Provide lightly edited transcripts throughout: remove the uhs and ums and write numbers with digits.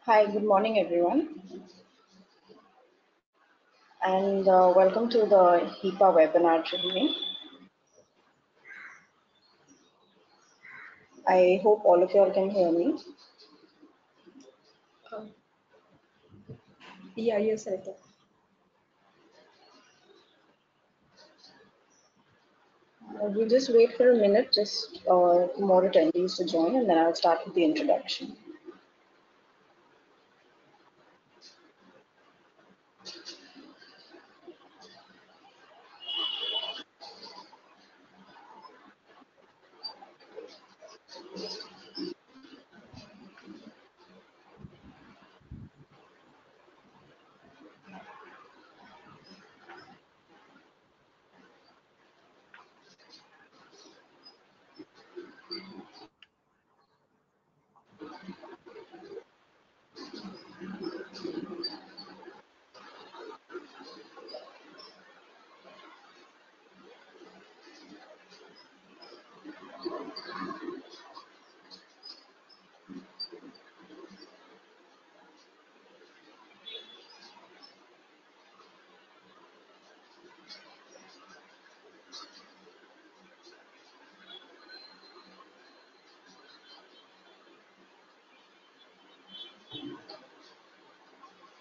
Hi, good morning, everyone, and welcome to the HIPAA webinar training. I hope all of you all can hear me. Uh, yes, I can. We'll just wait for a minute, just more attendees to join, and then I'll start with the introduction.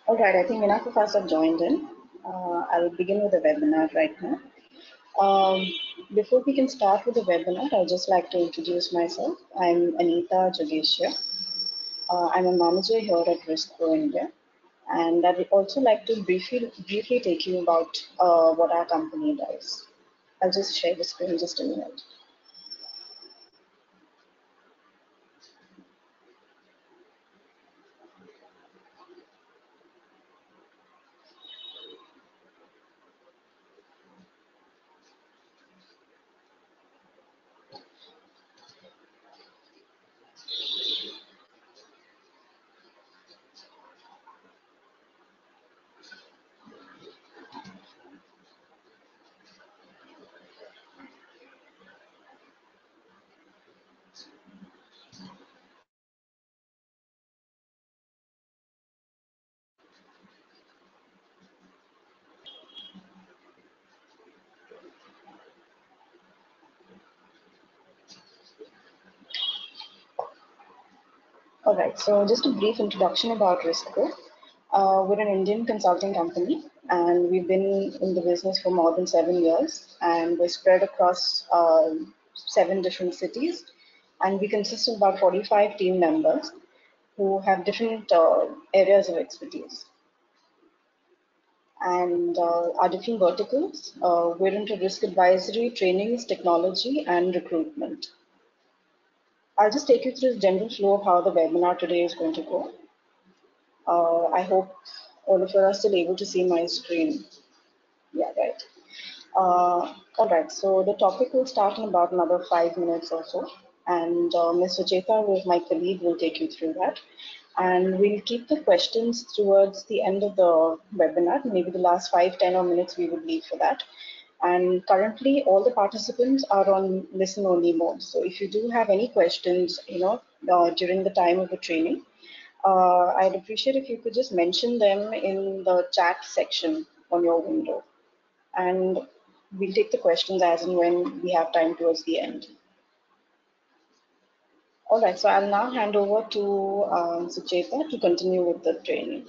All right, I think enough of us have joined in. I'll begin with the webinar right now. Um, Before we can start with the webinar, I'd just like to introduce myself. I'm Anita Jogeshia. I'm a manager here at RiskPro India. And I would also like to briefly take you about what our company does. I'll just share the screen in just a minute. All right, so just a brief introduction about RiskPro. We're an Indian consulting company, and we've been in the business for more than 7 years, and we're spread across 7 different cities, and we consist of about 45 team members who have different areas of expertise. And our different verticals, we're into risk advisory, trainings, technology, and recruitment. I'll just take you through the general flow of how the webinar today is going to go. I hope all of you are still able to see my screen. Yeah, right. All right, so the topic will start in about another 5 minutes or so, and Ms. Sucheta, who is my colleague, will take you through that. And we'll keep the questions towards the end of the webinar. Maybe the last 5, 10 or minutes we would leave for that. And currently, all the participants are on listen-only mode. So if you do have any questions, during the time of the training, I'd appreciate if you could just mention them in the chat section on your window. And we'll take the questions as and when we have time towards the end. All right, so I'll now hand over to Sucheta to continue with the training.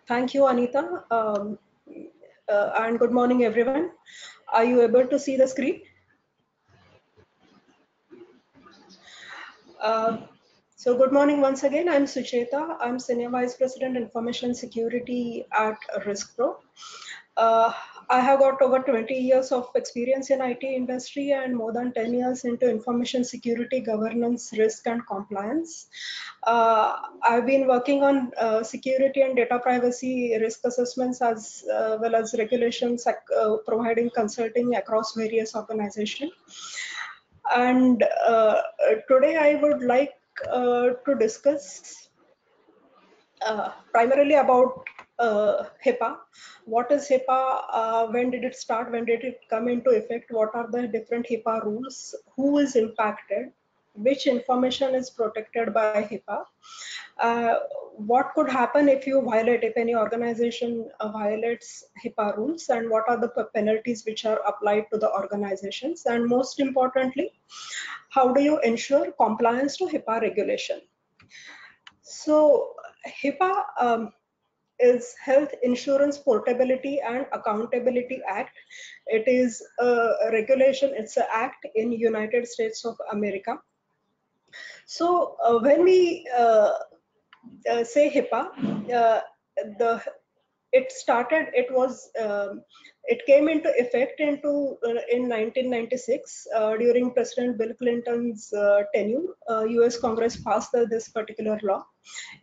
Thank you, Anita. And good morning, everyone. Are you able to see the screen? So good morning once again. I'm Sucheta. I'm Senior Vice President Information Security at RiskPro. I have got over 20 years of experience in IT industry and more than 10 years into information security, governance, risk, and compliance. I've been working on security and data privacy risk assessments as well as regulations, providing consulting across various organizations. And today I would like to discuss primarily about HIPAA. What is HIPAA? When did it start? When did it come into effect? What are the different HIPAA rules? Who is impacted? Which information is protected by HIPAA? Uh, what could happen if you violate, if any organization violates HIPAA rules, and what are the penalties which are applied to the organizations? And most importantly, how do you ensure compliance to HIPAA regulation? So HIPAA is Health Insurance Portability and Accountability Act. It is a regulation, it's an act in United States of America. So when we say HIPAA, the it started. It came into effect in 1996 during President Bill Clinton's tenure. U.S. Congress passed this particular law.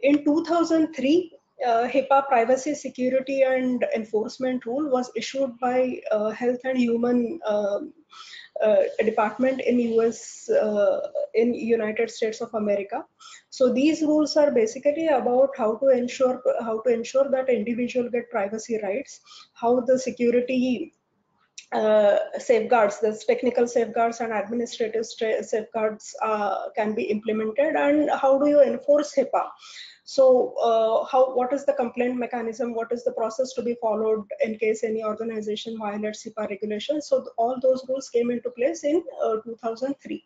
In 2003, HIPAA Privacy, Security and Enforcement Rule was issued by Health and Human Department in in United States of America. So these rules are basically about how to ensure that individual get privacy rights, how the security safeguards, there's technical safeguards and administrative safeguards can be implemented, and how do you enforce HIPAA. So what is the complaint mechanism, what is the process to be followed in case any organization violates HIPAA regulations. So all those rules came into place in 2003.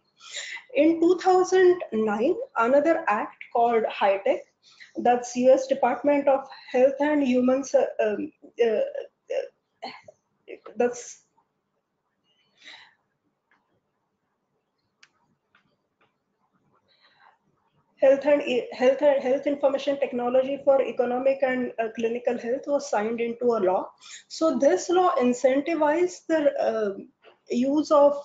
In 2009, another act called HITECH, that's US Department of Health and Human that's Health Information Technology for Economic and Clinical Health was signed into a law. So this law incentivized the use of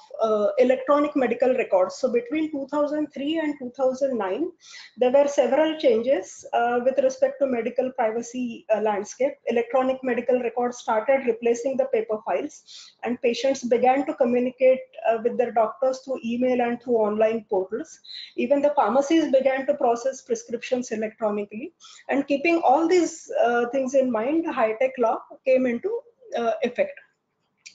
electronic medical records. So between 2003 and 2009, there were several changes with respect to medical privacy landscape. Electronic medical records started replacing the paper files, and patients began to communicate with their doctors through email and through online portals. Even the pharmacies began to process prescriptions electronically. And keeping all these things in mind, the HITECH law came into effect.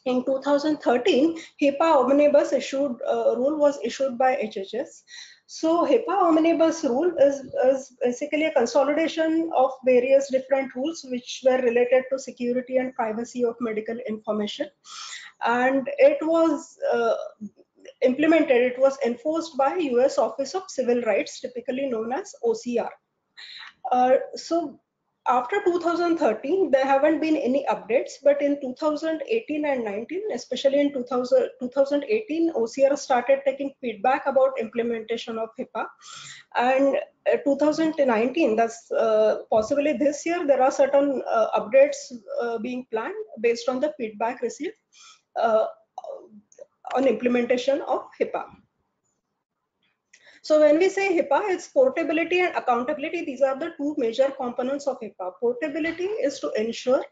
In 2013, HIPAA Omnibus rule was issued by HHS. So HIPAA Omnibus rule is basically a consolidation of various different rules which were related to security and privacy of medical information. And it was implemented, it was enforced by US Office of Civil Rights, typically known as OCR. So after 2013, there haven't been any updates, but in 2018 and 19, especially in 2018, OCR started taking feedback about implementation of HIPAA. And 2019, that's possibly this year, there are certain updates being planned based on the feedback received on implementation of HIPAA. So when we say HIPAA, it's portability and accountability. These are the two major components of HIPAA. Portability is to ensure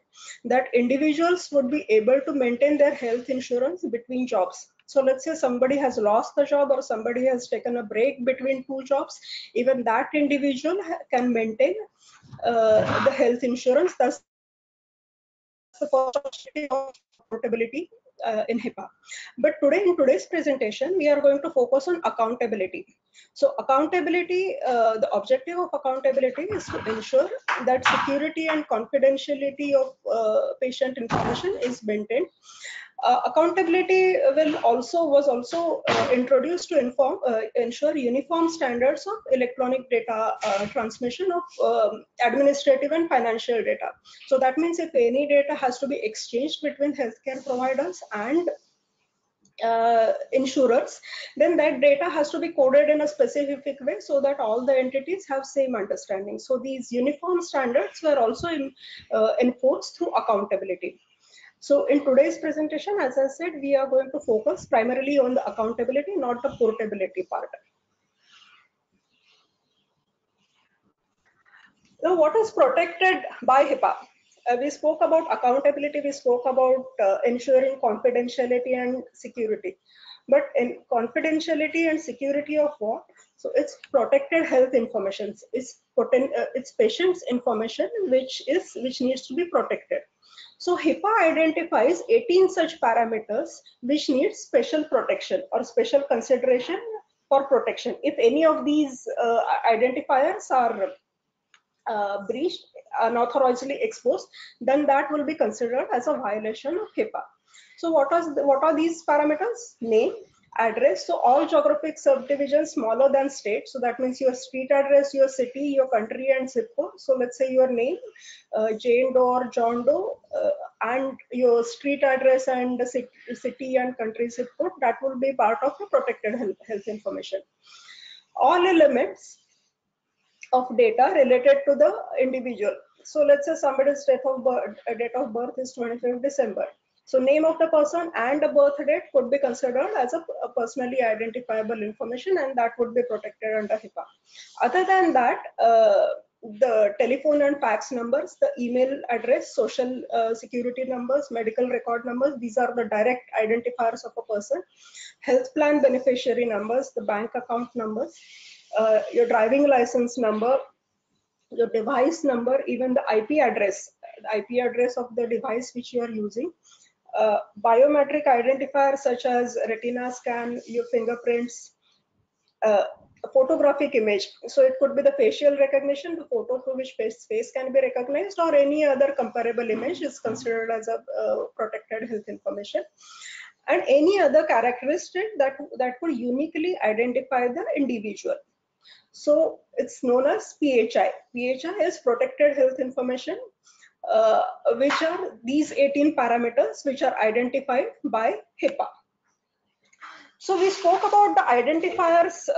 that individuals would be able to maintain their health insurance between jobs. So let's say somebody has lost the job or somebody has taken a break between two jobs, even that individual can maintain the health insurance. That's the first of portability in HIPAA. But today, in today's presentation, we are going to focus on accountability. So accountability, the objective of accountability is to ensure that security and confidentiality of patient information is maintained. Accountability was also introduced to ensure uniform standards of electronic data transmission of administrative and financial data. So that means if any data has to be exchanged between healthcare providers and insurers, then that data has to be coded in a specific way so that all the entities have same understanding. So these uniform standards were also enforced through accountability. So in today's presentation, as I said, we are going to focus primarily on the accountability, not the portability part. Now, what is protected by HIPAA? We spoke about accountability, we spoke about ensuring confidentiality and security. But in confidentiality and security of what? So it's protected health information. It's patient's information which needs to be protected. So HIPAA identifies 18 such parameters which need special protection or special consideration for protection. If any of these identifiers are breached, unauthorizedly exposed, then that will be considered as a violation of HIPAA. So what are these parameters? Name, address. So all geographic subdivisions smaller than state. So that means your street address, your city, your country, and zip code. So let's say your name, Jane Doe or John Doe, and your street address and the city and country zip code. That will be part of the protected health information. All elements of data related to the individual. So let's say somebody's date of birth is 25th December. So name of the person and the birth date could be considered as a personally identifiable information, and that would be protected under HIPAA. Other than that, the telephone and fax numbers, the email address, social security numbers, medical record numbers, these are the direct identifiers of a person. Health plan beneficiary numbers, the bank account numbers, your driving license number, your device number, even the IP address of the device which you are using, biometric identifiers such as retina scan, your fingerprints, a photographic image. So it could be the facial recognition, the photo through which face can be recognized, or any other comparable image is considered as a protected health information. And any other characteristic that would uniquely identify the individual. So it's known as PHI. PHI is protected health information, which are these 18 parameters which are identified by HIPAA. So we spoke about the identifiers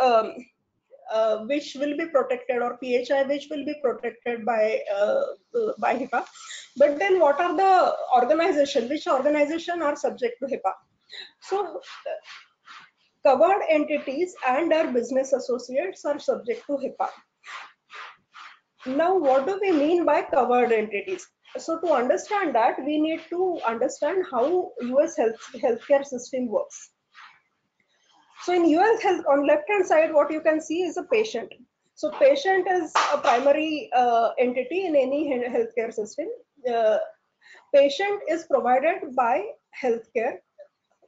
which will be protected, or PHI which will be protected by HIPAA. But then what are the organization? Which organization are subject to HIPAA? So covered entities and our business associates are subject to HIPAA. Now, what do we mean by covered entities? So to understand that, we need to understand how US healthcare system works. So in US health, on left hand side, what you can see is a patient. So patient is a primary entity in any healthcare system. Patient is provided by healthcare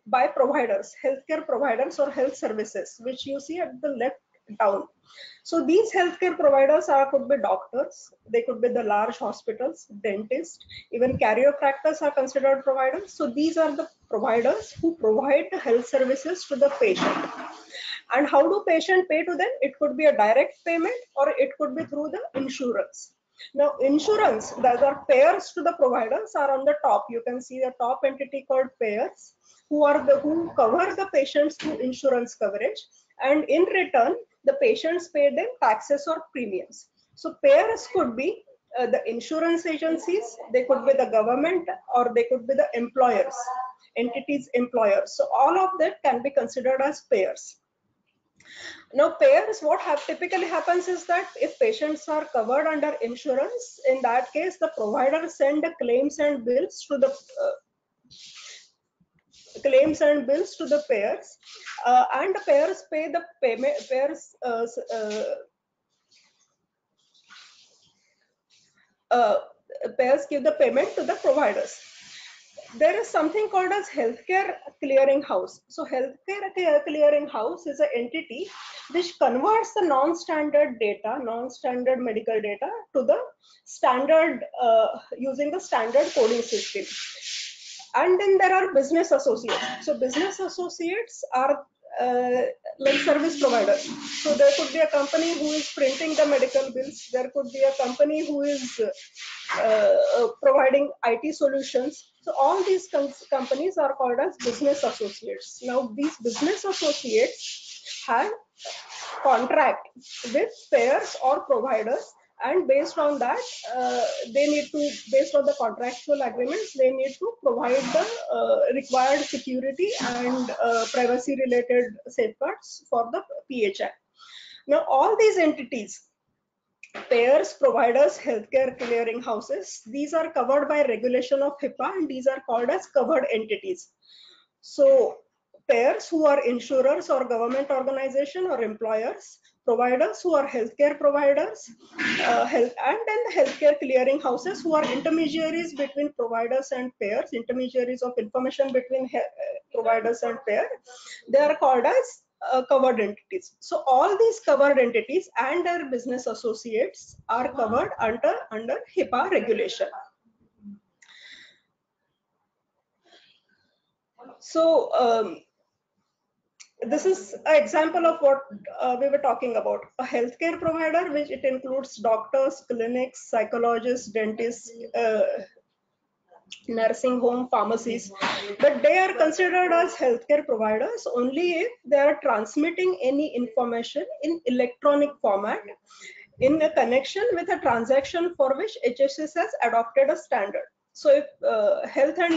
by providers, healthcare providers or health services, which you see at the left down. So these healthcare providers could be doctors, they could be the large hospitals, dentists, even chiropractors are considered providers. So these are the providers who provide the health services to the patient. And how do patient pay to them? It could be a direct payment, or it could be through the insurance. Now insurance, that are payers to the providers, are on the top. You can see the top entity called payers, who cover the patients through insurance coverage, and in return the patients pay them taxes or premiums. So payers could be the insurance agencies, they could be the government, or they could be the employers, entities employers. So all of that can be considered as payers. Now payers, what typically happens is that if patients are covered under insurance, in that case the provider send the claims and bills to the payers, and the payers pay the payment. Payers give the payment to the providers. There is something called as healthcare clearing house. So healthcare clearing house is an entity which converts the non-standard medical data to the standard using the standard coding system. And then there are business associates. So business associates are like service providers. So there could be a company who is printing the medical bills. There could be a company who is providing IT solutions. So all these companies are called as business associates. Now these business associates have contract with payers or providers, and based on that based on the contractual agreements, they need to provide the required security and privacy related safeguards for the PHI. Now all these entities, payers, providers, healthcare clearing houses, these are covered by regulation of HIPAA, and these are called as covered entities. So payers who are insurers or government organization or employers, providers who are healthcare providers, and then the healthcare clearing houses who are intermediaries between providers and payers, intermediaries of information between providers and payers. They are called as covered entities. So all these covered entities and their business associates are covered under HIPAA regulation. So this is an example of what we were talking about. A healthcare provider, which it includes doctors, clinics, psychologists, dentists, nursing home, pharmacies, but they are considered as healthcare providers only if they are transmitting any information in electronic format in a connection with a transaction for which HHS has adopted a standard. So if Health and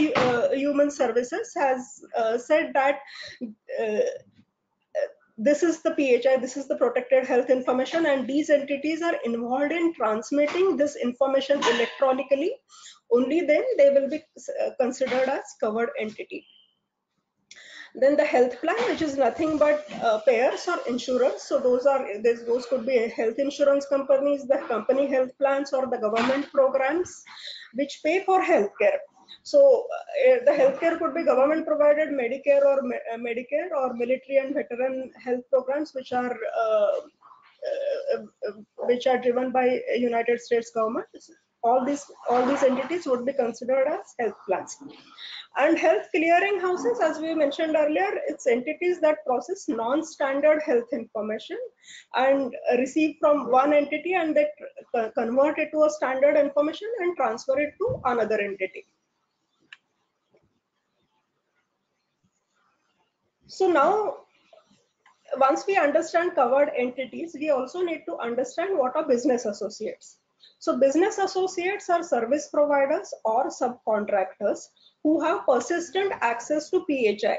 Human Services has said that this is the PHI, this is the protected health information, and these entities are involved in transmitting this information electronically, only then they will be considered as covered entity. Then the health plan, which is nothing but payers or insurers. So those could be health insurance companies, the company health plans, or the government programs which pay for healthcare. So the healthcare could be government provided Medicare or Medicare or military and veteran health programs, which are driven by United States government. All these entities would be considered as health plans. And health clearing houses, as we mentioned earlier, it's entities that process non-standard health information and receive from one entity, and they convert it to a standard information and transfer it to another entity. So now, once we understand covered entities, we also need to understand what are business associates. So business associates are service providers or subcontractors who have persistent access to PHI.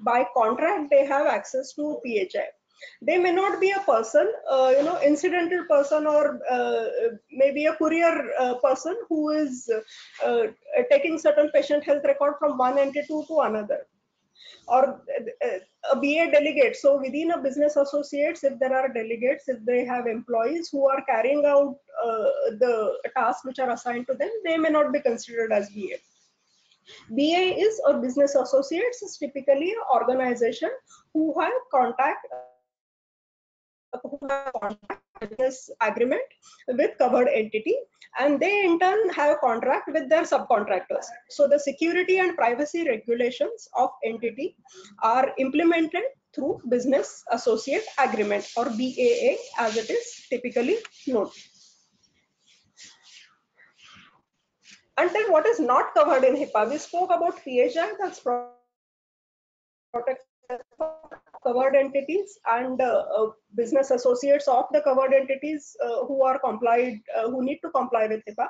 By contract, they have access to PHI. They may not be a person, incidental person, or maybe a courier person who is taking certain patient health record from one entity to another, or a BA delegate. So within a business associates, if there are delegates, if they have employees who are carrying out the tasks which are assigned to them, they may not be considered as BA. BA is, or business associates, is typically an organization who have business agreement with covered entity, and they in turn have a contract with their subcontractors. So the security and privacy regulations of entity are implemented through business associate agreement, or BAA as it is typically known. And then what is not covered in HIPAA? We spoke about PHI, that's protected covered entities, and business associates of the covered entities who need to comply with HIPAA.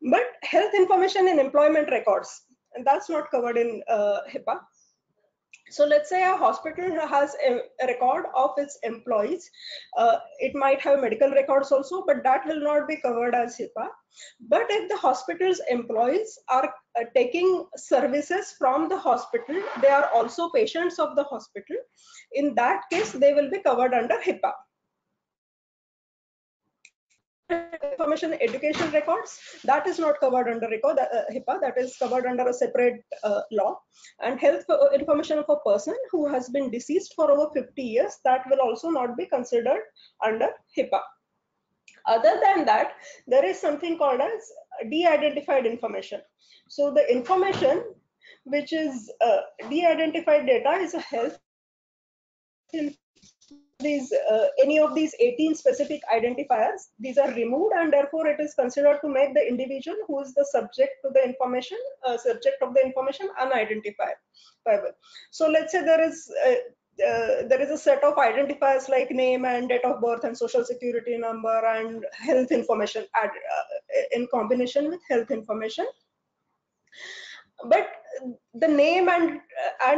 But health information in employment records, and that's not covered in HIPAA. So let's say a hospital has a record of its employees. It might have medical records also, but that will not be covered as HIPAA. But if the hospital's employees are taking services from the hospital, they are also patients of the hospital. In that case, they will be covered under HIPAA. Information education records, that is not covered under HIPAA, that is covered under a separate law. And health information of a person who has been deceased for over 50 years, that will also not be considered under HIPAA. Other than that, there is something called as de-identified information. So the information which is de-identified data is a health any of these 18 specific identifiers, these are removed, and therefore it is considered to make the individual who is the subject of the information unidentifiable. So let's say there is a set of identifiers like name and date of birth and social security number and health information in combination with health information. but the name and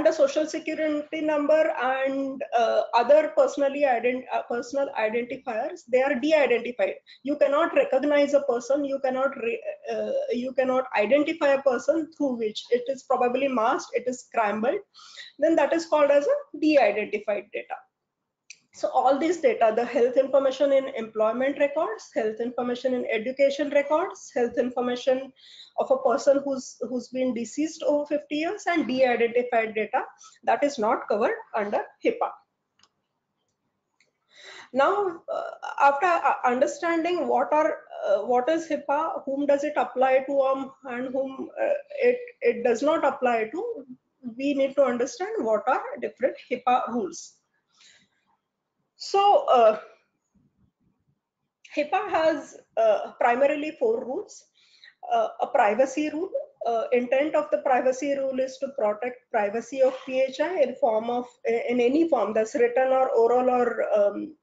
the social security number and other personal identifiers, they are de-identified. You cannot recognize a person, you cannot identify a person through which it is probably masked, it is scrambled, then that is called as a de-identified data. So all these data, the health information in employment records, health information in education records, health information of a person who's been deceased over 50 years, and de-identified data, that is not covered under HIPAA. Now, after understanding what is HIPAA, whom does it apply to, and whom it does not apply to, we need to understand what are different HIPAA rules. So HIPAA has primarily 4 rules. A privacy rule. Intent of the privacy rule is to protect privacy of PHI in any form, that's written or oral or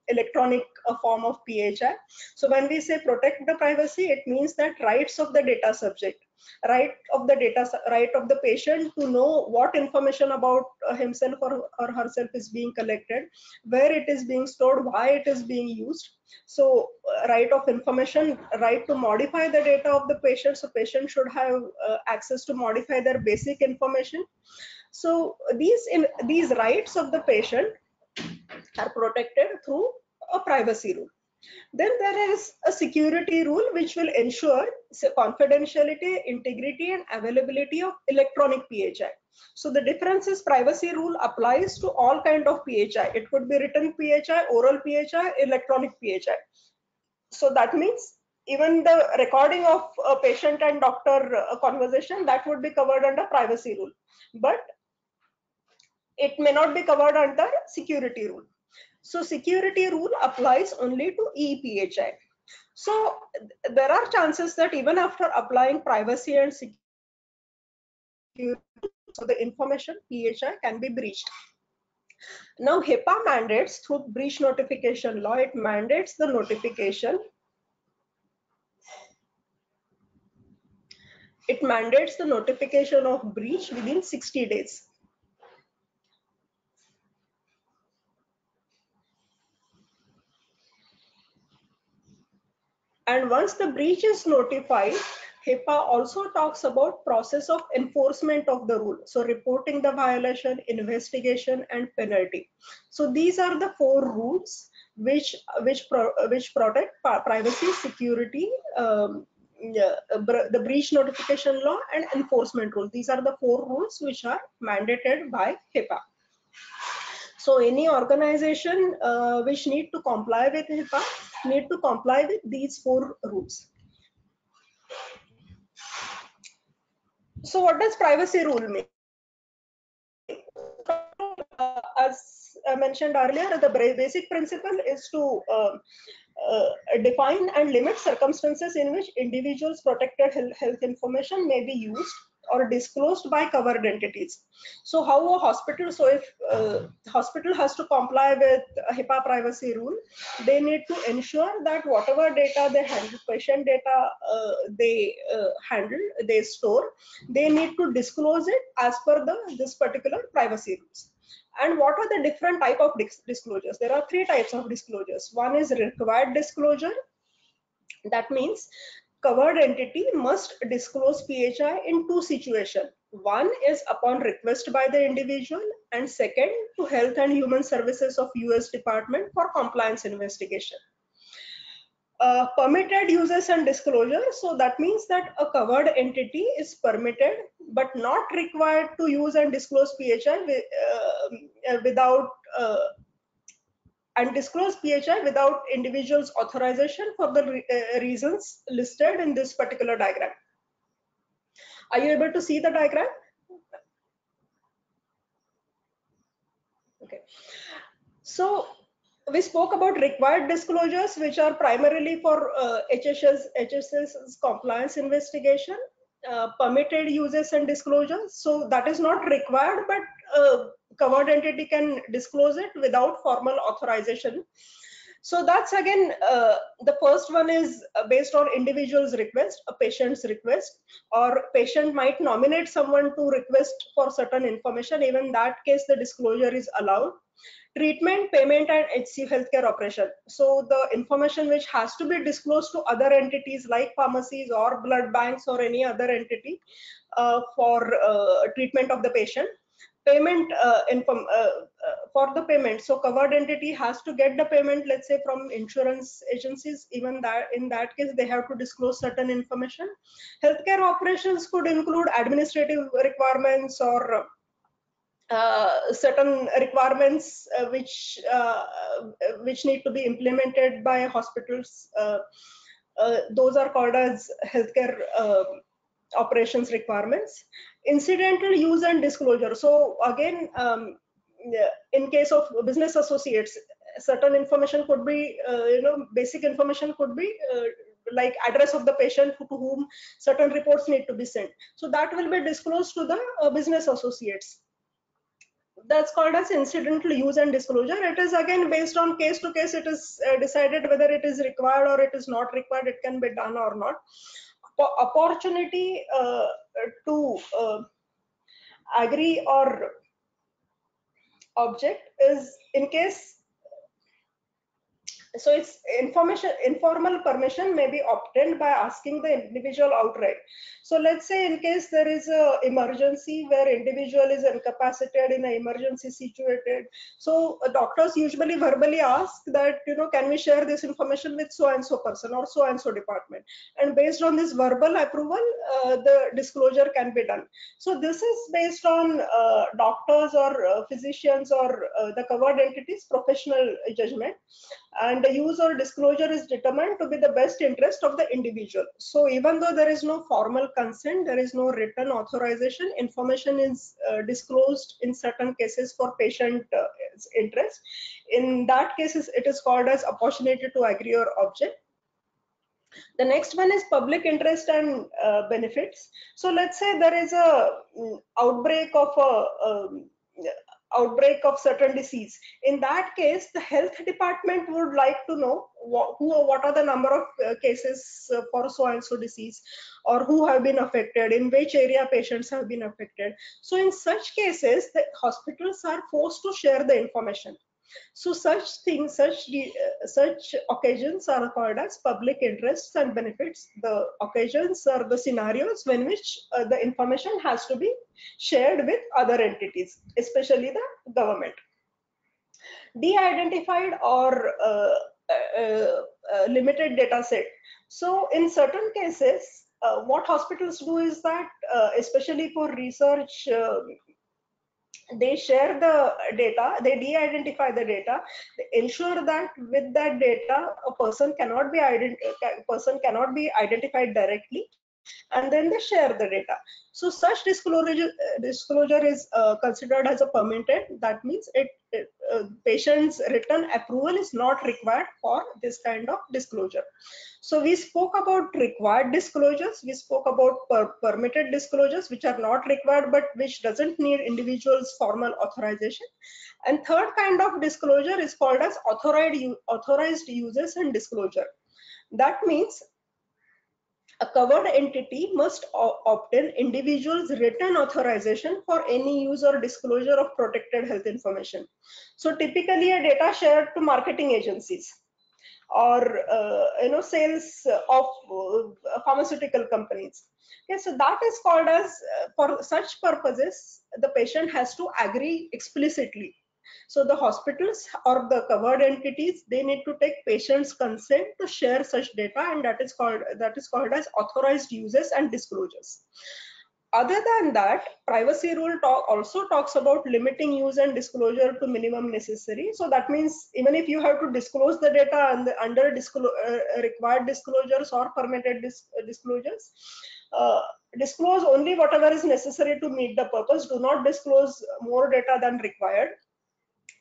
electronic form of PHI. So when we say protect the privacy, it means that rights of the data subject, right of the patient to know what information about himself or herself is being collected, where it is being stored, why it is being used. So right of information, right to modify the data of the patient. So patient should have access to modify their basic information. So these rights of the patient are protected through a privacy rule. Then there is a security rule which will ensure confidentiality, integrity, and availability of electronic PHI. So the difference is privacy rule applies to all kind of PHI. It could be written PHI, oral PHI, electronic PHI. So that means even the recording of a patient and doctor conversation, that would be covered under privacy rule, but it may not be covered under security rule. So security rule applies only to ePHI. So there are chances that even after applying privacy and security, so the information PHI can be breached. Now HIPAA mandates through breach notification law, it mandates the notification. It mandates the notification of breach within 60 days. And once the breach is notified, HIPAA also talks about process of enforcement of the rule. So reporting the violation, investigation, and penalty. So these are the 4 rules which protect privacy, security, the breach notification law, and enforcement rule. These are the 4 rules which are mandated by HIPAA. So any organization which need to comply with HIPAA need to comply with these 4 rules. So what does privacy rule mean? As I mentioned earlier, the basic principle is to define and limit circumstances in which individuals' protected health information may be used or disclosed by covered entities. So how a hospital, so if hospital has to comply with HIPAA privacy rule, they need to ensure that whatever data they handle, patient data they store, they need to disclose it as per this particular privacy rules. And what are the different type of disclosures? There are 3 types of disclosures. One is required disclosure. That means covered entity must disclose PHI in 2 situations. One is upon request by the individual, and second to Health and Human Services of US Department for compliance investigation. Permitted uses and disclosure. So that means that a covered entity is permitted but not required to use and disclose PHI without individual's authorization for the reasons listed in this particular diagram. Are you able to see the diagram? Okay. So we spoke about required disclosures, which are primarily for HHS's compliance investigation. Permitted uses and disclosures. So that is not required, but covered entity can disclose it without formal authorization. So that's again, the first one is based on individual's request, a patient's request, or patient might nominate someone to request for certain information. Even that case, the disclosure is allowed. Treatment, payment, and HCU healthcare operation. So the information which has to be disclosed to other entities like pharmacies or blood banks or any other entity for treatment of the patient. Payment for the payment, so covered entity has to get the payment, let's say from insurance agencies. Even that, in that case, they have to disclose certain information. Healthcare operations could include administrative requirements or certain requirements which need to be implemented by hospitals. Those are called as healthcare operations requirements. Incidental use and disclosure. So again, in case of business associates, certain information could be, basic information could be like address of the patient to whom certain reports need to be sent. So that will be disclosed to the business associates. That's called as incidental use and disclosure. It is again based on case to case. It is decided whether it is required or it is not required. It can be done or not. Opportunity to agree or object is in case. So it's informal permission may be obtained by asking the individual outright. So let's say in case there is a emergency where individual is incapacitated in an emergency situated, so doctors usually verbally ask that, can we share this information with so and so person or so and so department, and based on this verbal approval, the disclosure can be done. So this is based on doctors or physicians or the covered entities professional judgment, and the use or disclosure is determined to be the best interest of the individual. So even though there is no formal consent, there is no written authorization, information is disclosed in certain cases for patient interest. In that cases, it is called as opportunity to agree or object. The next one is public interest and benefits. So let's say there is a outbreak of certain disease. In that case, the health department would like to know what are the number of cases for so and so disease, or who have been affected, in which area patients have been affected. So in such cases, the hospitals are forced to share the information. So such things, such occasions are called as public interests and benefits. The occasions are the scenarios when which the information has to be shared with other entities, especially the government. De-identified or limited data set. So in certain cases, what hospitals do is that, especially for research, they share the data, they de-identify the data, they ensure that with that data a person cannot be identified directly, and then they share the data. So such disclosure is considered as a permitted. That means patient's written approval is not required for this kind of disclosure. So we spoke about required disclosures, we spoke about permitted disclosures, which are not required but which doesn't need individual's formal authorization. And third kind of disclosure is called as authorized uses and disclosure. That means a covered entity must obtain individual's written authorization for any use or disclosure of protected health information. So typically a data shared to marketing agencies, or sales of pharmaceutical companies. Okay, so that is called as, for such purposes, the patient has to agree explicitly. So the hospitals or the covered entities, they need to take patient's consent to share such data, and that is called as authorized uses and disclosures. Other than that, privacy rule also talks about limiting use and disclosure to minimum necessary. So that means even if you have to disclose the data under required disclosures or permitted disclosures, disclose only whatever is necessary to meet the purpose. Do not disclose more data than required.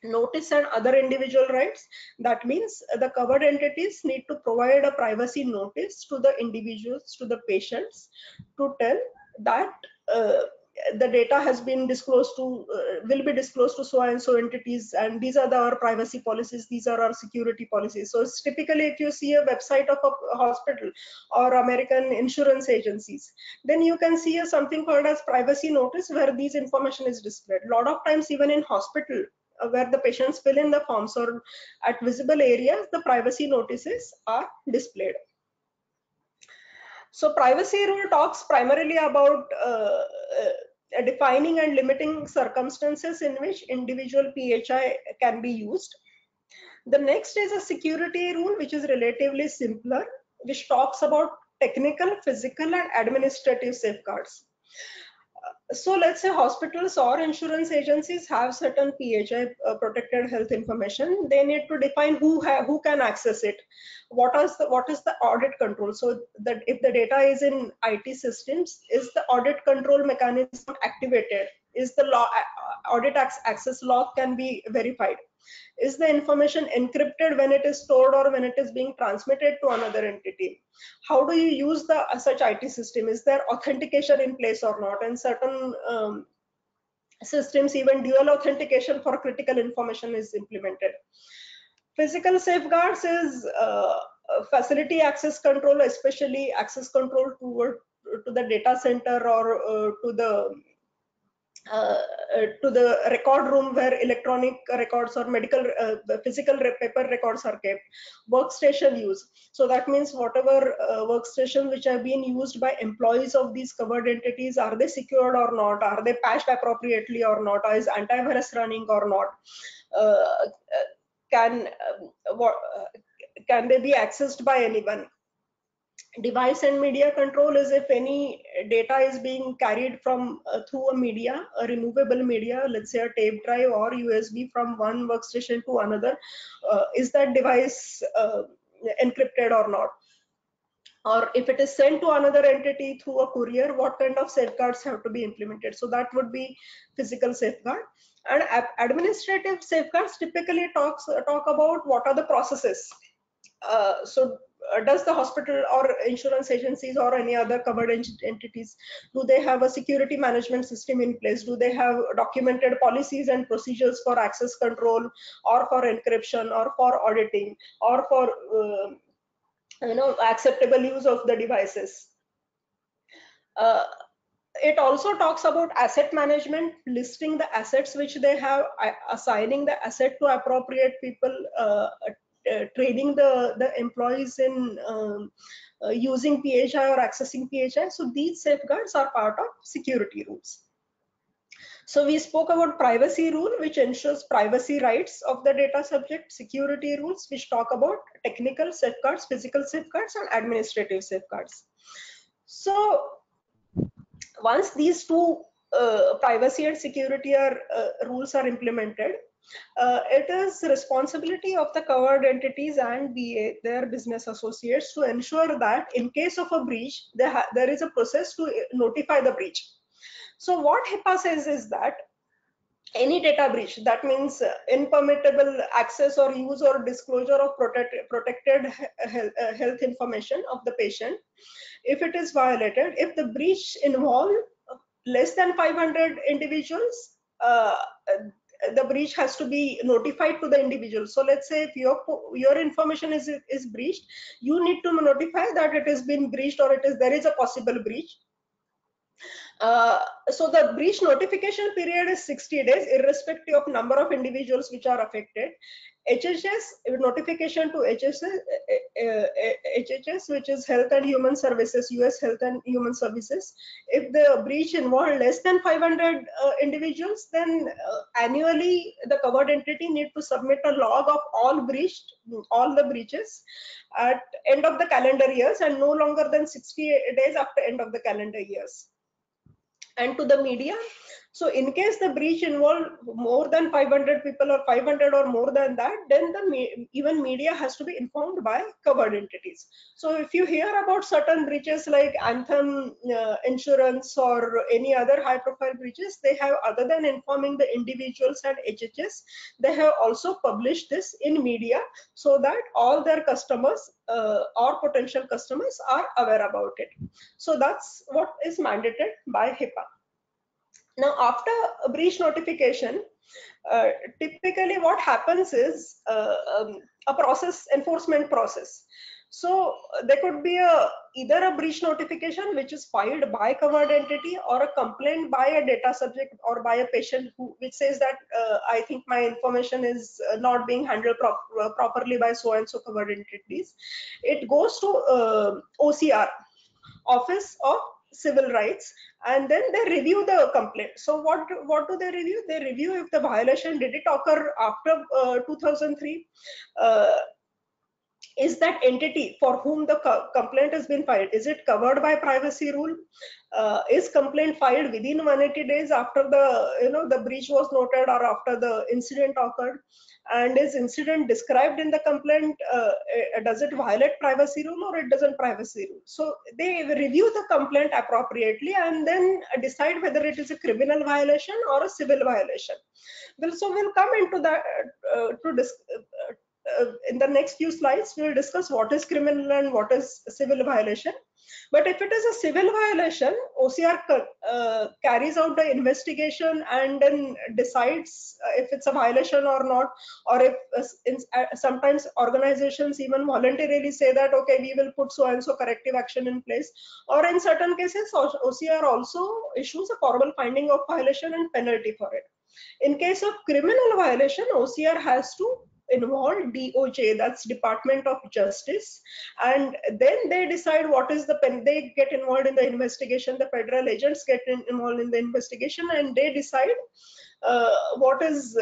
Notice and other individual rights. That means the covered entities need to provide a privacy notice to the individuals, to the patients, to tell that the data has been disclosed to, will be disclosed to so and so entities, and these are our privacy policies, these are our security policies. So it's typically, if you see a website of a hospital or American insurance agencies, then you can see something called as privacy notice, where these information is displayed. A lot of times, even in hospital, where the patients fill in the forms or at visible areas, the privacy notices are displayed. So privacy rule talks primarily about defining and limiting circumstances in which individual PHI can be used. The next is a security rule, which is relatively simpler, which talks about technical, physical, and administrative safeguards. So let's say hospitals or insurance agencies have certain PHI, protected health information. They need to define who can access it. What is the audit control? So that if the data is in IT systems, is the audit control mechanism activated? Is the law audit access log can be verified? Is the information encrypted when it is stored or when it is being transmitted to another entity? How do you use the such IT system? Is there authentication in place or not? And certain systems, even dual authentication for critical information is implemented. Physical safeguards is facility access control, especially access control to the data center or to the record room where electronic records or medical physical paper records are kept. Workstation use, so that means whatever workstations which have been used by employees of these covered entities, are they secured or not, are they patched appropriately or not, is antivirus running or not, uh, can can they be accessed by anyone. Device and media control is if any data is being carried from through a media, a removable media, let's say a tape drive or USB, from one workstation to another, is that device encrypted or not? Or if it is sent to another entity through a courier, what kind of safeguards have to be implemented? So that would be physical safeguard. And administrative safeguards typically talk about what are the processes. Does the hospital or insurance agencies or any other covered entities, do they have a security management system in place? Do they have documented policies and procedures for access control or for encryption or for auditing or for acceptable use of the devices? It also talks about asset management, listing the assets which they have, assigning the asset to appropriate people, training the employees in using PHI or accessing PHI. So these safeguards are part of security rules. So we spoke about privacy rule, which ensures privacy rights of the data subject, security rules, which talk about technical safeguards, physical safeguards, and administrative safeguards. So once these two privacy and security rules are implemented, it is responsibility of the covered entities and their business associates to ensure that in case of a breach, there is a process to notify the breach. So what HIPAA says is that any data breach, that means impermissible access or use or disclosure of protected health information of the patient, if it is violated, if the breach involved less than 500 individuals, the breach has to be notified to the individual. So let's say if your information is breached, you need to notify that it has been breached or there is a possible breach. So the breach notification period is 60 days, irrespective of number of individuals which are affected. HHS, notification to HHS, which is Health and Human Services, US Health and Human Services. If the breach involved less than 500 individuals, then annually the covered entity need to submit a log of all the breaches at end of the calendar years, and no longer than 60 days after end of the calendar years. And to the media, so in case the breach involved more than 500 people or 500 or more than that, then even media has to be informed by covered entities. So if you hear about certain breaches like Anthem Insurance or any other high profile breaches, they have, other than informing the individuals and HHS, they have also published this in media so that all their customers or potential customers are aware about it. So that's what is mandated by HIPAA. Now, after a breach notification, typically what happens is a process, enforcement process. So there could be either a breach notification which is filed by covered entity, or a complaint by a data subject or by a patient which says that I think my information is not being handled properly by so and so covered entities. It goes to OCR, Office of Civil Rights, and then they review the complaint. So what do they review? They review if the violation did it occur after 2003. uh, is that entity for whom the complaint has been filed, is it covered by privacy rule? Is complaint filed within 180 days after the the breach was noted, or after the incident occurred? And is incident described in the complaint, does it violate privacy rule or it doesn't privacy rule? So they review the complaint appropriately and then decide whether it is a criminal violation or a civil violation. Well, so we'll come into that in the next few slides. We'll discuss what is criminal and what is civil violation. But if it is a civil violation, OCR carries out the investigation and then decides if it's a violation or not, or if sometimes organizations even voluntarily say that, okay, we will put so and so corrective action in place, or in certain cases OCR also issues a formal finding of violation and penalty for it. In case of criminal violation, OCR has to involve DOJ, that's Department of Justice, and then they decide what is the they get involved in the investigation. The federal agents get involved in the investigation, and they decide what is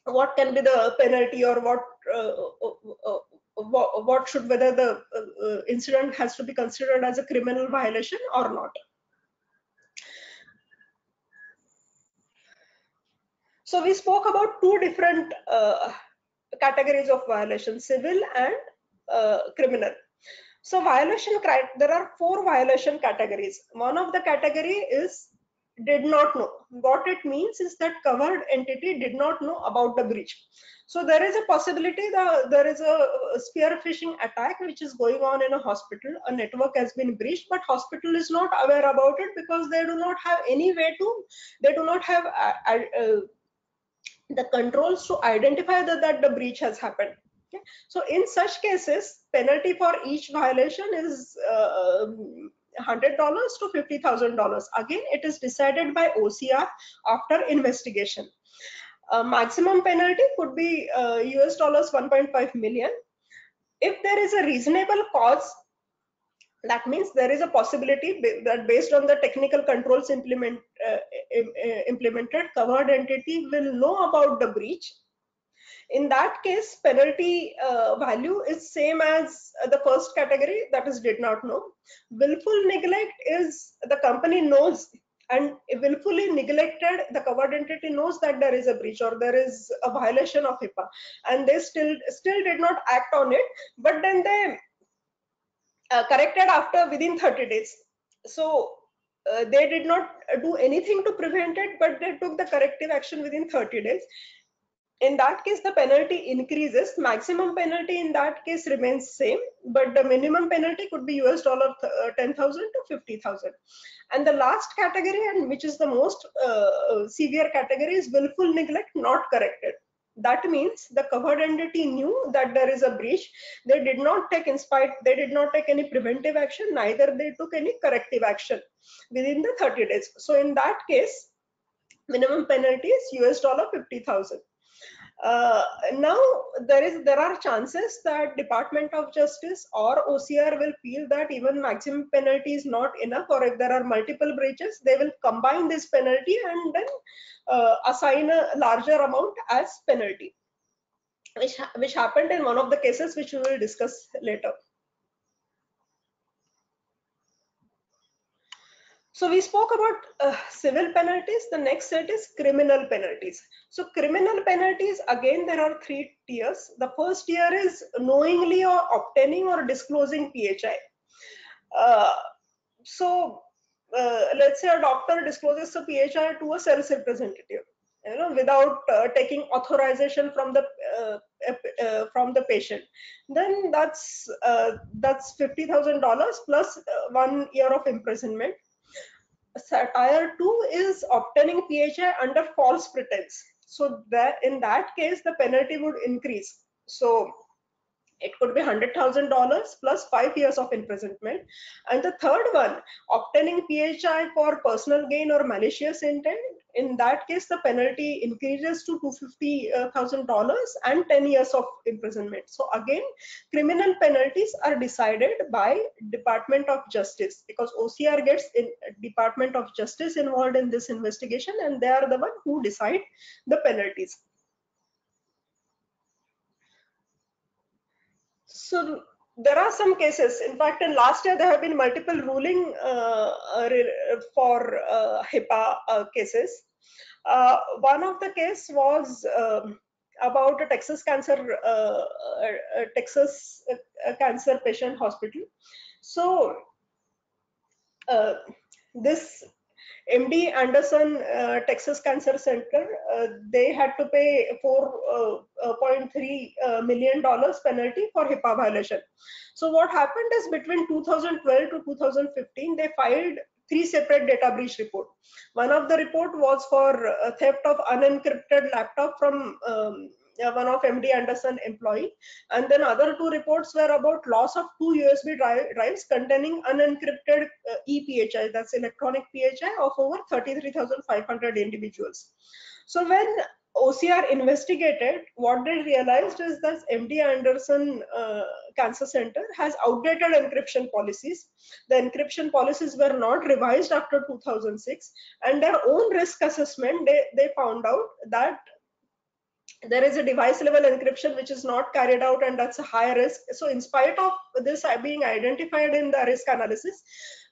what can be the penalty, or what should, whether the incident has to be considered as a criminal violation or not. So we spoke about two different categories of violation, civil and criminal. So violation, there are four violation categories. One of the category is did not know. What it means is that covered entity did not know about the breach. So there is a possibility that there is a spear phishing attack which is going on in a hospital. A network has been breached, but hospital is not aware about it because they do not have any way to, they do not have the controls to identify that the breach has happened. Okay? So in such cases, penalty for each violation is $100 to $50,000. Again, it is decided by OCR after investigation. Maximum penalty could be US dollars 1.5 million. If there is a reasonable cause, that means there is a possibility that based on the technical controls implemented, covered entity will know about the breach. In that case, penalty value is same as the first category, that is did not know. Willful neglect is the company knows and willfully neglected, the covered entity knows that there is a breach or there is a violation of HIPAA, and they still did not act on it, but then they corrected after within 30 days. So they did not do anything to prevent it, but they took the corrective action within 30 days. In that case, the penalty increases. Maximum penalty in that case remains same, but the minimum penalty could be US dollar 10,000 to 50,000. And the last category, and which is the most severe category, is willful neglect not corrected. That means the covered entity knew that there is a breach. They did not take, in spite, they did not take any preventive action, neither they took any corrective action within the 30 days. So in that case, minimum penalty is US dollar 50,000. Now there are chances that Department of Justice or OCR will feel that even maximum penalty is not enough, or if there are multiple breaches, they will combine this penalty and then assign a larger amount as penalty, which happened in one of the cases which we will discuss later. So we spoke about civil penalties. The next set is criminal penalties. So criminal penalties, again, there are three tiers. The first tier is knowingly or obtaining or disclosing PHI. Let's say a doctor discloses a PHI to a sales representative, without taking authorization from the patient. Then that's $50,000 plus 1 year of imprisonment. Satire 2 is obtaining PHI under false pretense. So that in that case, the penalty would increase. So it could be $100,000 plus 5 years of imprisonment. And the third one, obtaining PHI for personal gain or malicious intent. In that case, the penalty increases to $250,000 and 10 years of imprisonment. So again, criminal penalties are decided by Department of Justice, because OCR gets in Department of Justice involved in this investigation, and they are the one who decide the penalties. So there are some cases. In fact, in last year there have been multiple ruling for HIPAA cases. One of the case was about a Texas cancer patient hospital. So this MD Anderson Texas Cancer Center, they had to pay $4.3 million penalty for HIPAA violation. So what happened is between 2012 to 2015, they filed 3 separate data breach reports. One of the report was for theft of unencrypted laptop from one of MD Anderson employee, and then other 2 reports were about loss of 2 USB drives containing unencrypted ePHI, that's electronic PHI, of over 33,500 individuals. So when OCR investigated, what they realized is that MD Anderson Cancer Center has outdated encryption policies. The encryption policies were not revised after 2006, and their own risk assessment, they found out that there is a device level encryption which is not carried out, and that's a high risk. So in spite of this being identified in the risk analysis,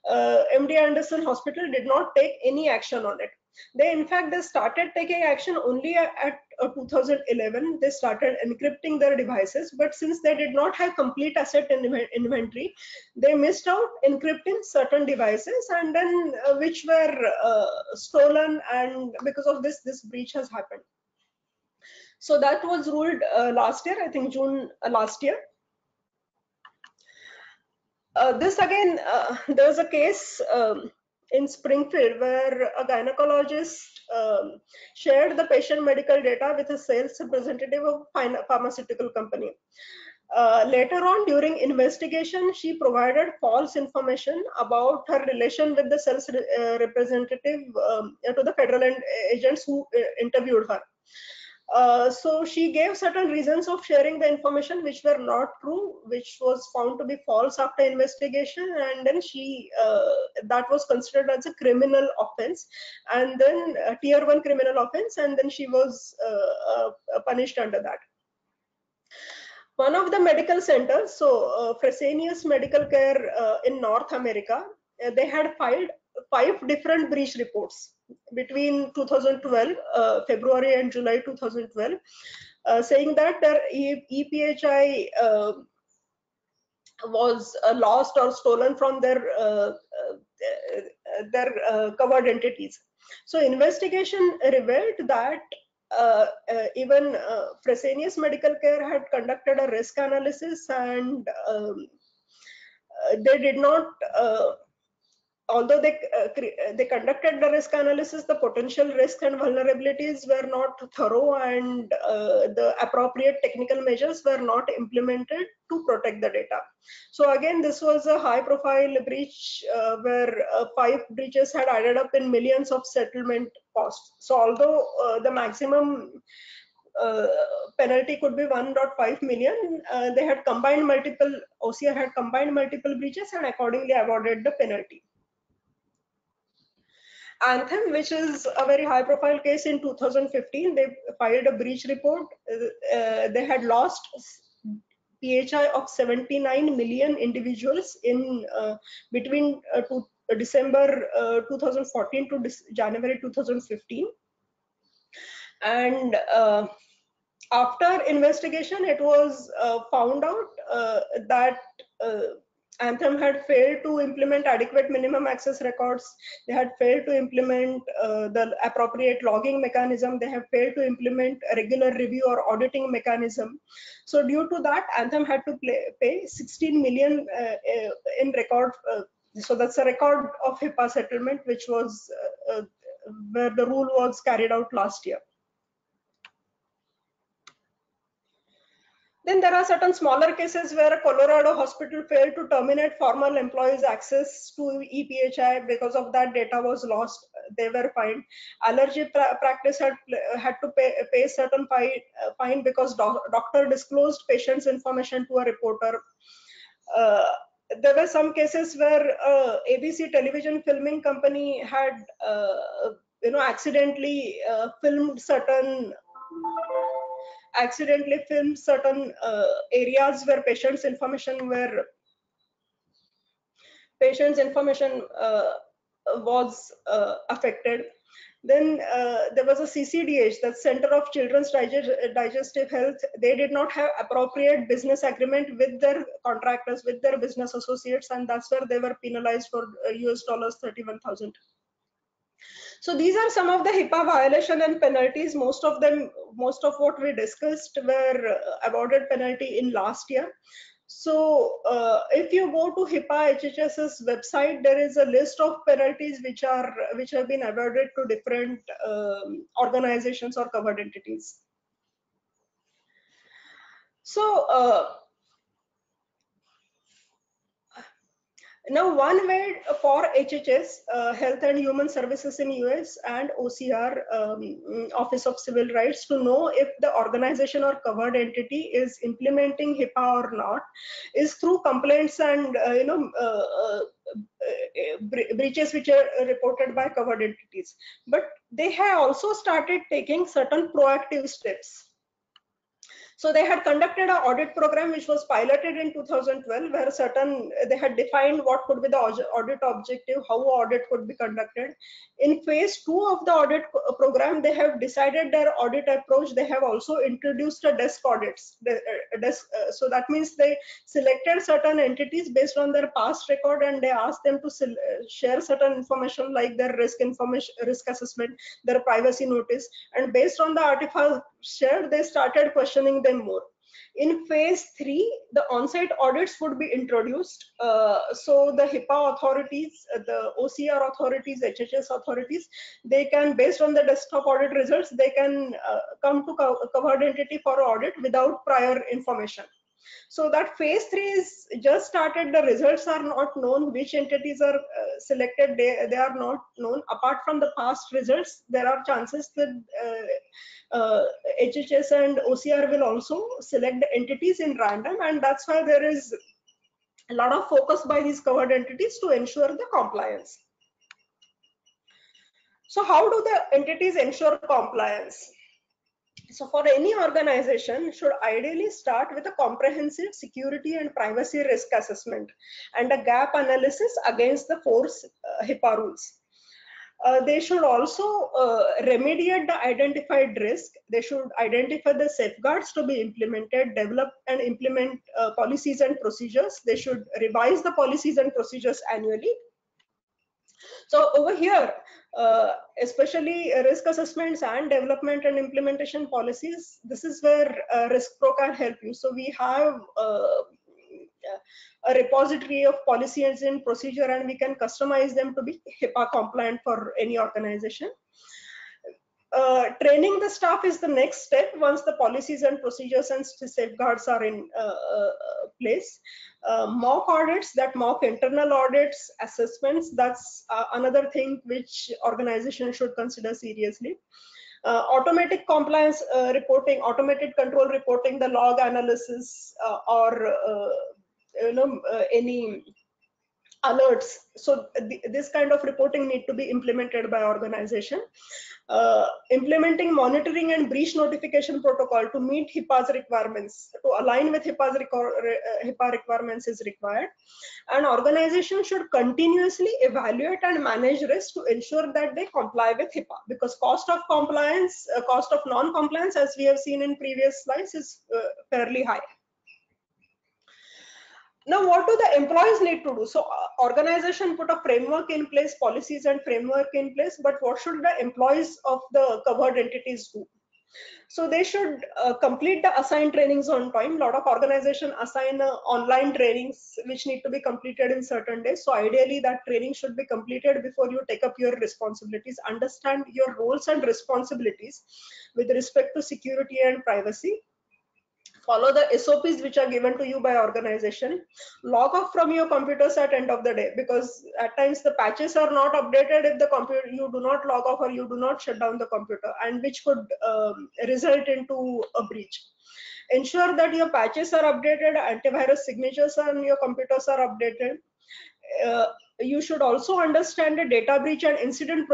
MD Anderson Hospital did not take any action on it. They in fact they started taking action only at 2011. They started encrypting their devices, but since they did not have complete asset inventory, they missed out encrypting certain devices, and then which were stolen, and because of this breach has happened. So that was ruled last year, I think June last year. This again, there's a case in Springfield where a gynecologist shared the patient medical data with a sales representative of a pharmaceutical company. Later on, during investigation, she provided false information about her relation with the sales representative to the federal agents who interviewed her. So she gave certain reasons of sharing the information which were not true, which was found to be false after investigation, and then she that was considered as a criminal offense, and then tier 1 criminal offense, and then she was punished under that. One of the medical centers, so Fresenius Medical Care in North America, they had filed 5 different breach reports between 2012, February and July 2012, saying that their ePHI was lost or stolen from their covered entities. So investigation revealed that even Fresenius Medical Care had conducted a risk analysis, and they did not although they conducted the risk analysis, the potential risks and vulnerabilities were not thorough, and the appropriate technical measures were not implemented to protect the data. So again, this was a high profile breach where 5 breaches had added up in millions of settlement costs. So although the maximum penalty could be 1.5 million, they had combined multiple, OCR had combined multiple breaches and accordingly awarded the penalty. Anthem, which is a very high profile case, in 2015, they filed a breach report. They had lost PHI of 79 million individuals in between December 2014 to January 2015. And after investigation, it was found out that Anthem had failed to implement adequate minimum access records. They had failed to implement the appropriate logging mechanism. They have failed to implement a regular review or auditing mechanism. So due to that, Anthem had to pay 16 million in record So that's a record of HIPAA settlement, which was where the rule was carried out last year. Then there are certain smaller cases where a Colorado hospital failed to terminate former employees' access to EPHI. Because of that, data was lost. They were fined. Allergy practice had to pay certain fine because doctor disclosed patient's information to a reporter. There were some cases where ABC television filming company had accidentally filmed certain areas where patients' information was affected. Then there was a CCDH, the Center of Children's Digestive Health. They did not have appropriate business agreement with their contractors, with their business associates, and that's where they were penalized for US dollars 31,000. So these are some of the HIPAA violation and penalties. Most of what we discussed were awarded penalty in last year. So if you go to HIPAA HHS's website, there is a list of penalties which have been awarded to different organizations or covered entities. So now, one way for HHS, Health and Human Services in US, and OCR, Office of Civil Rights, to know if the organization or covered entity is implementing HIPAA or not, is through complaints and breaches which are reported by covered entities. But they have also started taking certain proactive steps. So they had conducted an audit program which was piloted in 2012, where they had defined what could be the audit objective, how audit could be conducted. In phase 2 of the audit program, they have decided their audit approach. They have also introduced a desk audits. So that means they selected certain entities based on their past record, and they asked them to share certain information like their risk assessment, their privacy notice, and based on the artifact shared, they started questioning them more. In phase 3, the on-site audits would be introduced. So the HIPAA authorities, the OCR authorities, HHS authorities, they can, based on the desktop audit results, they can come to covered entity for audit without prior information. So that phase 3 is just started. The results are not known. Which entities are selected, they are not known. Apart from the past results, there are chances that HHS and OCR will also select the entities in random, and that's why there is a lot of focus by these covered entities to ensure the compliance. So how do the entities ensure compliance? So for any organization, should ideally start with a comprehensive security and privacy risk assessment and a gap analysis against the 4 HIPAA rules. They should also remediate the identified risk. They should identify the safeguards to be implemented, develop and implement policies and procedures. They should revise the policies and procedures annually. So over here, especially risk assessments and development and implementation policies, this is where RiskPro can help you. So we have a repository of policies and procedure, and we can customize them to be HIPAA compliant for any organization. Training the staff is the next step once the policies and procedures and safeguards are in place. Mock audits, that mock internal audits, assessments, that's another thing which organizations should consider seriously. Automatic compliance reporting, automated control reporting, the log analysis, or any alerts. So this kind of reporting need to be implemented by organization. Implementing monitoring and breach notification protocol to meet HIPAA's requirements, to align with HIPAA requirements is required. And organization should continuously evaluate and manage risk to ensure that they comply with HIPAA, because cost of compliance, cost of non-compliance, as we have seen in previous slides, is fairly high. Now, what do the employees need to do? So organization put a framework in place, policies and framework in place, but what should the employees of the covered entities do? So they should complete the assigned trainings on time. A lot of organizations assign online trainings which need to be completed in certain days. So ideally that training should be completed before you take up your responsibilities. Understand your roles and responsibilities with respect to security and privacy. Follow the SOPs which are given to you by organization. Log off from your computers at end of the day, because at times the patches are not updated if the computer, you do not log off or you do not shut down the computer, and which could result into a breach. Ensure that your patches are updated, antivirus signatures on your computers are updated. You should also understand the data breach and incident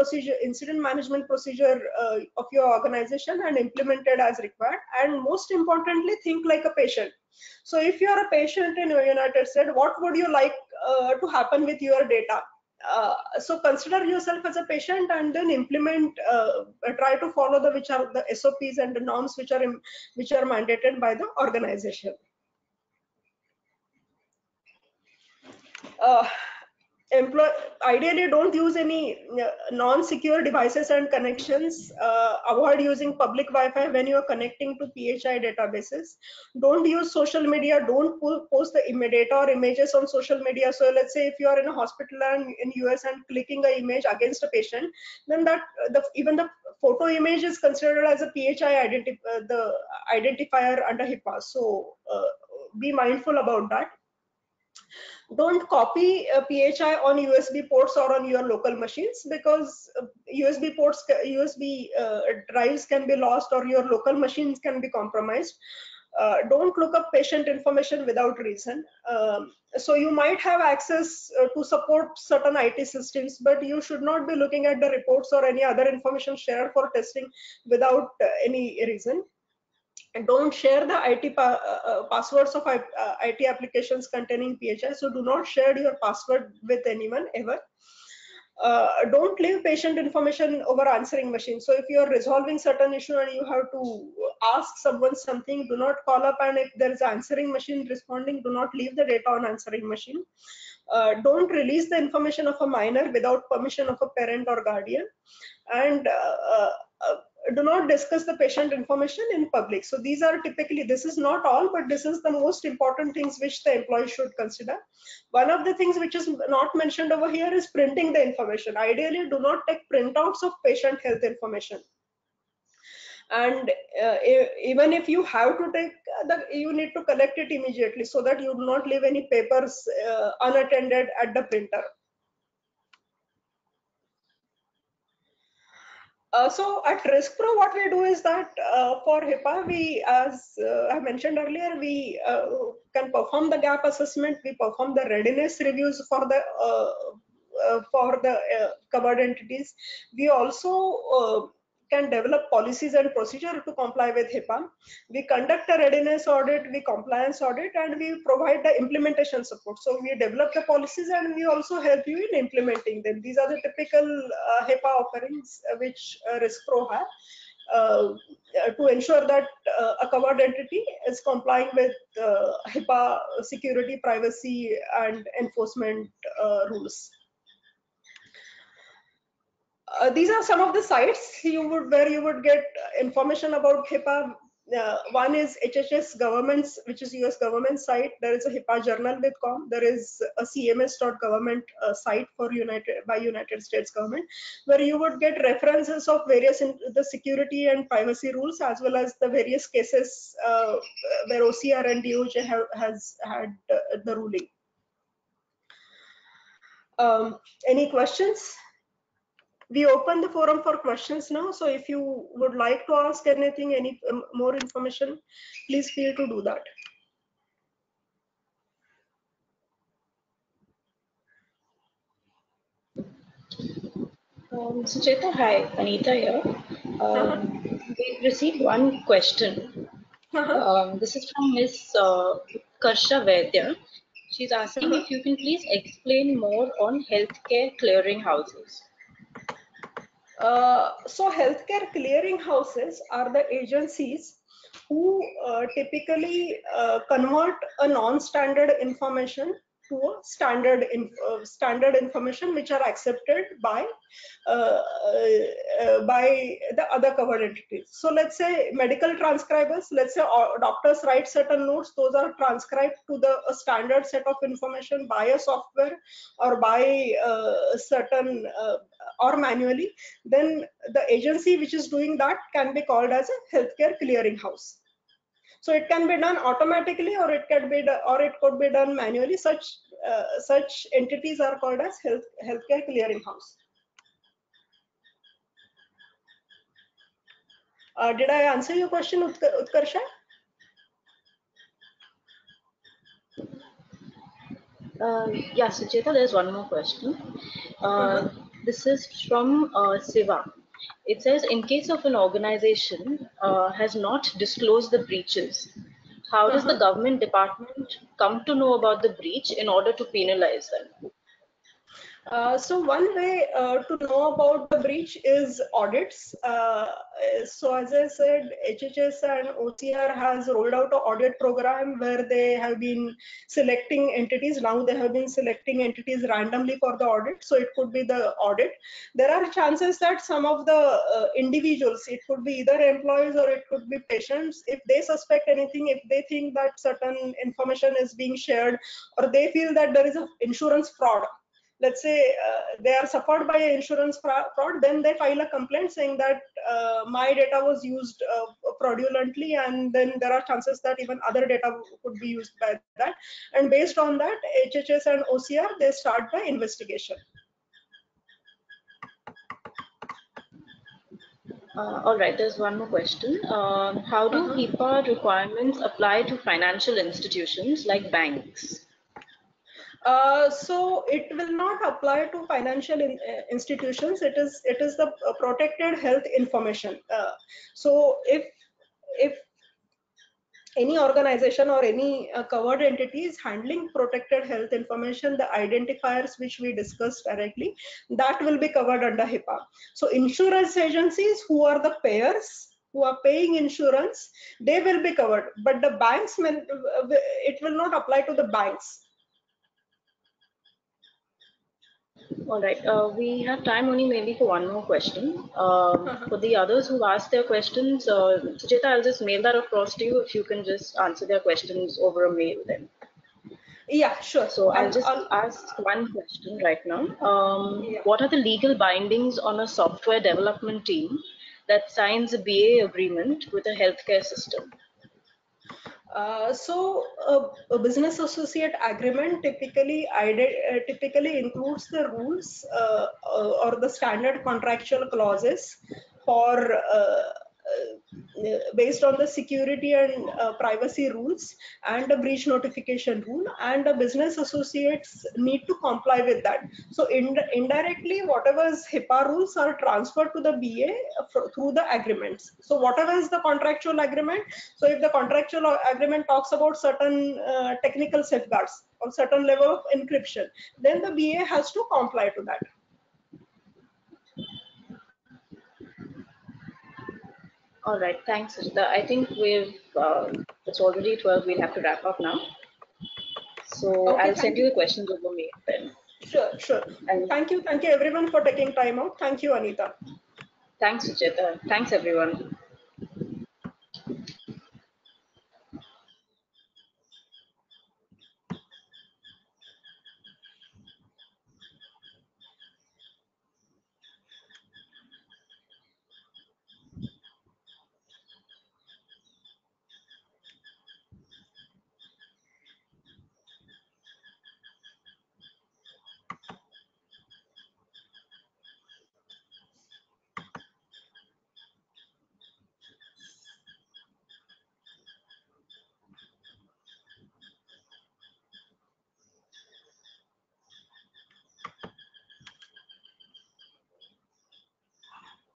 management procedure of your organization and implement it as required. And most importantly, think like a patient. So if you are a patient in the United States, what would you like to happen with your data? So consider yourself as a patient and then implement, try to follow which are the SOPs and the norms which are mandated by the organization. Uh, Ideally don't use any non-secure devices and connections. Avoid using public Wi-Fi when you are connecting to PHI databases. Don't use social media. Don't post the data or images on social media. So let's say if you are in a hospital and in US and clicking an image against a patient, then that even the photo image is considered as a PHI the identifier under HIPAA. So be mindful about that. Don't copy PHI on USB ports or on your local machines, because USB drives can be lost or your local machines can be compromised. Don't look up patient information without reason. So you might have access to support certain IT systems, but you should not be looking at the reports or any other information shared for testing without any reason. Don't share the passwords of IT applications containing PHI. So do not share your password with anyone ever. Don't leave patient information over answering machine. So if you are resolving certain issue and you have to ask someone something, do not call up, and if there is answering machine responding, do not leave the data on answering machine. Don't release the information of a minor without permission of a parent or guardian. And do not discuss the patient information in public. So these are typically, this is not all, but this is the most important things which the employee should consider. One of the things which is not mentioned over here is printing the information. Ideally, do not take printouts of patient health information. And even if you have to take you need to collect it immediately, so that you do not leave any papers unattended at the printer. So at RiskPro, what we do is that for HIPAA, we, as I mentioned earlier, we can perform the gap assessment. We perform the readiness reviews for the covered entities. We also can develop policies and procedure to comply with HIPAA. We conduct a readiness audit, we compliance audit, and we provide the implementation support. So we develop the policies and we also help you in implementing them. These are the typical HIPAA offerings which RiskPro have to ensure that a covered entity is complying with HIPAA security, privacy, and enforcement rules. These are some of the sites where you would get information about HIPAA. One is HHS government's, which is US government site. There is a HIPAA journal with com. There is a CMS.government site for United States government, where you would get references of various the security and privacy rules, as well as the various cases where OCR and DOJ has had the ruling. Any questions? We open the forum for questions now. So if you would like to ask anything, any more information, please feel to do that. Sucheta, hi, Anita here. We received one question. This is from Ms. Karsha Vaidya. She's asking if you can please explain more on healthcare clearinghouses. So healthcare clearinghouses are the agencies who typically convert a non-standard information to a standard information which are accepted by the other covered entities. So let's say medical transcribers, let's say doctors write certain notes, those are transcribed to a standard set of information by a software or by certain or manually. Then the agency which is doing that can be called as a healthcare clearinghouse. So it can be done automatically, or it could be done manually. Such entities are called as healthcare clearinghouse. Did I answer your question, Utkarsha? Yeah, Sucheta, there's one more question. This is from Siva. It says, in case of an organization has not disclosed the breaches, how does the government department come to know about the breach in order to penalize them? So one way to know about the breach is audits. So as I said, HHS and OCR has rolled out an audit program where they have been selecting entities. Now they have been selecting entities randomly for the audit. So it could be the audit. There are chances that some of the individuals, it could be either employees or it could be patients, if they suspect anything, if they think that certain information is being shared, or they feel that there is an insurance fraud, let's say they are suffered by insurance fraud, then they file a complaint saying that my data was used fraudulently, and then there are chances that even other data could be used by that. And based on that, HHS and OCR, they start the investigation. All right, there's one more question. How do HIPAA requirements apply to financial institutions like banks? So it will not apply to financial institutions. It is the protected health information. So if any organization or any covered entity is handling protected health information, the identifiers which we discussed directly, that will be covered under HIPAA. So insurance agencies who are the payers, who are paying insurance, they will be covered, but the banks, it will not apply to the banks. All right, we have time only maybe for one more question. For the others who asked their questions, Sucheta, I'll just mail that across to you if you can just answer their questions over a mail then. Yeah, sure. So I'll just ask one question right now. What are the legal bindings on a software development team that signs a BA agreement with a healthcare system? A business associate agreement typically includes the rules or the standard contractual clauses for based on the security and privacy rules and the breach notification rule, and the business associates need to comply with that. So indirectly, whatever is HIPAA rules are transferred to the BA through the agreements. So whatever is the contractual agreement, so if the contractual agreement talks about certain technical safeguards or certain level of encryption, then the BA has to comply to that. All right, thanks, Suchita. I think it's already 12, we'll have to wrap up now. So Okay, I'll send you the questions over mail then. Sure. And thank you everyone for taking time out. Thank you, Anita. Thanks, Suchita. Thanks, everyone.